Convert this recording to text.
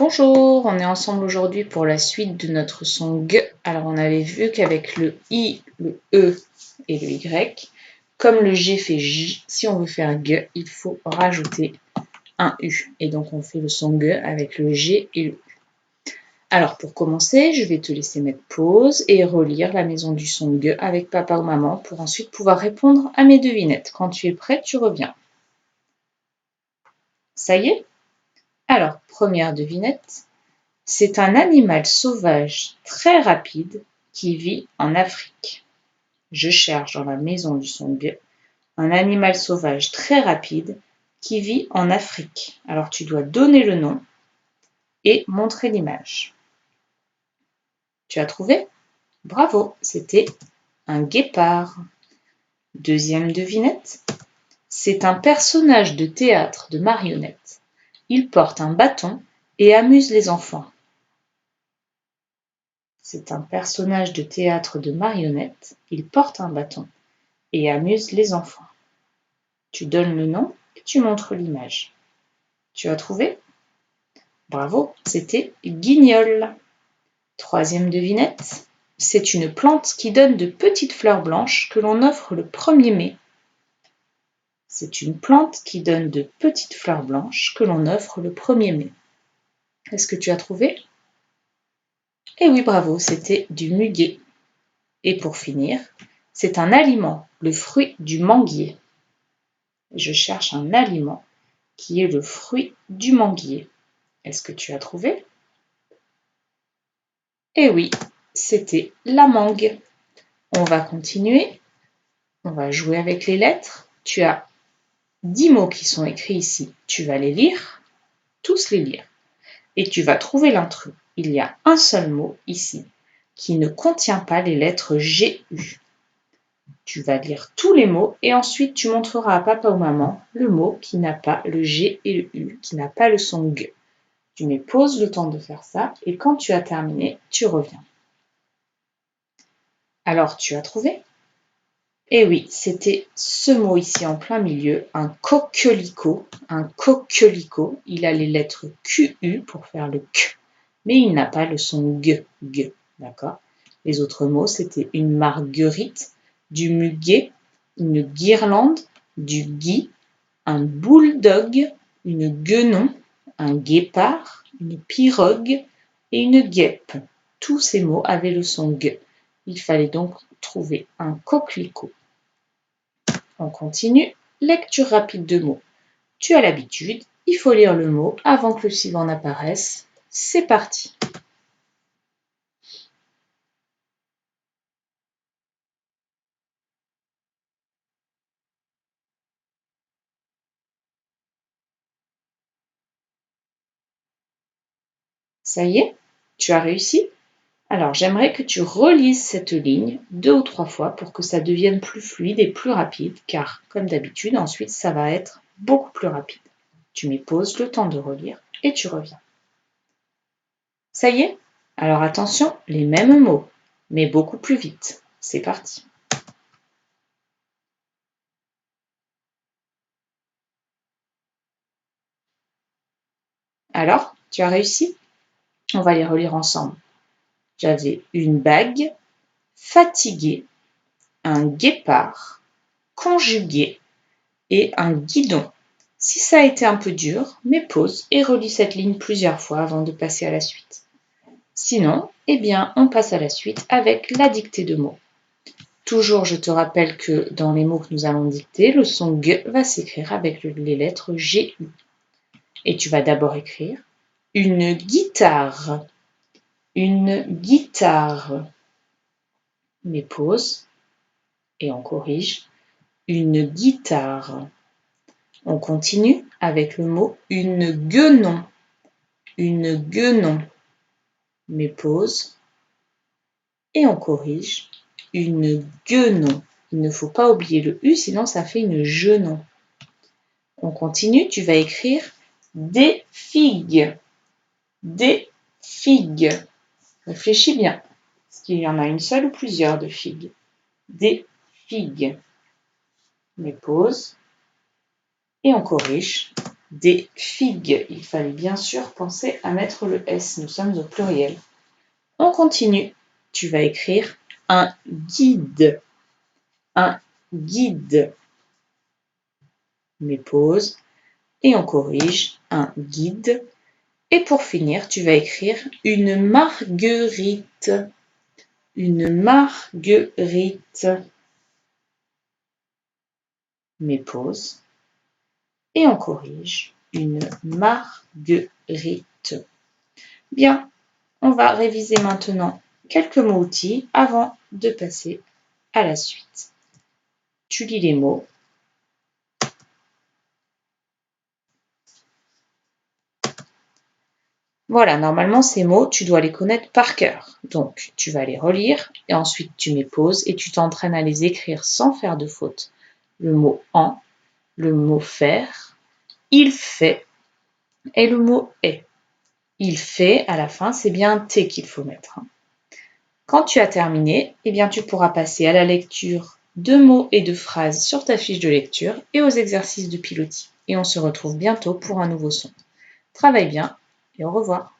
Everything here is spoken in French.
Bonjour, on est ensemble aujourd'hui pour la suite de notre son G. Alors on avait vu qu'avec le I, le E et le Y, comme le G fait J, si on veut faire G, il faut rajouter un U. Et donc on fait le son G avec le G et le U. Alors pour commencer, je vais te laisser mettre pause et relire la maison du son G avec papa ou maman pour ensuite pouvoir répondre à mes devinettes. Quand tu es prêt, tu reviens. Ça y est? Alors, première devinette. C'est un animal sauvage très rapide qui vit en Afrique. Je cherche dans la maison du son G un animal sauvage très rapide qui vit en Afrique. Alors tu dois donner le nom et montrer l'image. Tu as trouvé? Bravo, c'était un guépard. Deuxième devinette. C'est un personnage de théâtre de marionnettes. Il porte un bâton et amuse les enfants. C'est un personnage de théâtre de marionnettes. Il porte un bâton et amuse les enfants. Tu donnes le nom et tu montres l'image. Tu as trouvé? Bravo, c'était Guignol. Troisième devinette. C'est une plante qui donne de petites fleurs blanches que l'on offre le 1er mai. C'est une plante qui donne de petites fleurs blanches que l'on offre le 1er mai. Est-ce que tu as trouvé? Eh oui, bravo, c'était du muguet. Et pour finir, c'est un aliment, le fruit du manguier. Je cherche un aliment qui est le fruit du manguier. Est-ce que tu as trouvé? Eh oui, c'était la mangue. On va continuer. On va jouer avec les lettres. Tu as 10 mots qui sont écrits ici. Tu vas les lire, tous les lire. Et tu vas trouver l'intrus. Il y a un seul mot ici qui ne contient pas les lettres G, U. Tu vas lire tous les mots et ensuite tu montreras à papa ou maman le mot qui n'a pas le G et le U, qui n'a pas le son G. Tu mets pause le temps de faire ça et quand tu as terminé, tu reviens. Alors, tu as trouvé? Eh oui, c'était ce mot ici en plein milieu, un coquelicot. Un coquelicot, il a les lettres QU pour faire le Q, mais il n'a pas le son G, G, d'accord? Les autres mots, c'était une marguerite, du muguet, une guirlande, du gui, un bulldog, une guenon, un guépard, une pirogue et une guêpe. Tous ces mots avaient le son G. Il fallait donc trouver un coquelicot. On continue. Lecture rapide de mots. Tu as l'habitude, il faut lire le mot avant que le suivant n'apparaisse. C'est parti. Ça y est, tu as réussi? Alors, j'aimerais que tu relises cette ligne 2 ou 3 fois pour que ça devienne plus fluide et plus rapide, car, comme d'habitude, ensuite, ça va être beaucoup plus rapide. Tu mets pause, le temps de relire, et tu reviens. Ça y est? Alors attention, les mêmes mots, mais beaucoup plus vite. C'est parti. Alors, tu as réussi? On va les relire ensemble. J'avais une bague, fatigué, un guépard, conjugué et un guidon. Si ça a été un peu dur, mets pause et relis cette ligne plusieurs fois avant de passer à la suite. Sinon, eh bien, on passe à la suite avec la dictée de mots. Toujours, je te rappelle que dans les mots que nous allons dicter, le son G va s'écrire avec les lettres G, U. Et tu vas d'abord écrire une guitare. Une guitare. Mets pause et on corrige. Une guitare. On continue avec le mot une guenon. Une guenon. Mets pause et on corrige. Une guenon. Il ne faut pas oublier le U, sinon ça fait une genon. On continue, tu vas écrire des figues. Des figues. Réfléchis bien. Est-ce qu'il y en a une seule ou plusieurs de figues? Des figues. Mets pause et on corrige. des figues. Il fallait bien sûr penser à mettre le S, nous sommes au pluriel. On continue. Tu vas écrire un guide. Un guide. Mais pause. Et on corrige. Un guide. Et pour finir, tu vas écrire une marguerite. Une marguerite. Mais pause. Et on corrige. Une marguerite. Bien, on va réviser maintenant quelques mots-outils avant de passer à la suite. Tu lis les mots. Voilà, normalement, ces mots, tu dois les connaître par cœur. Donc, tu vas les relire et ensuite tu mets pause et tu t'entraînes à les écrire sans faire de faute. Le mot en, le mot faire, il fait et le mot est. Il fait, à la fin, c'est bien un T qu'il faut mettre. Quand tu as terminé, eh bien, tu pourras passer à la lecture de mots et de phrases sur ta fiche de lecture et aux exercices de pilotis. Et on se retrouve bientôt pour un nouveau son. Travaille bien et au revoir.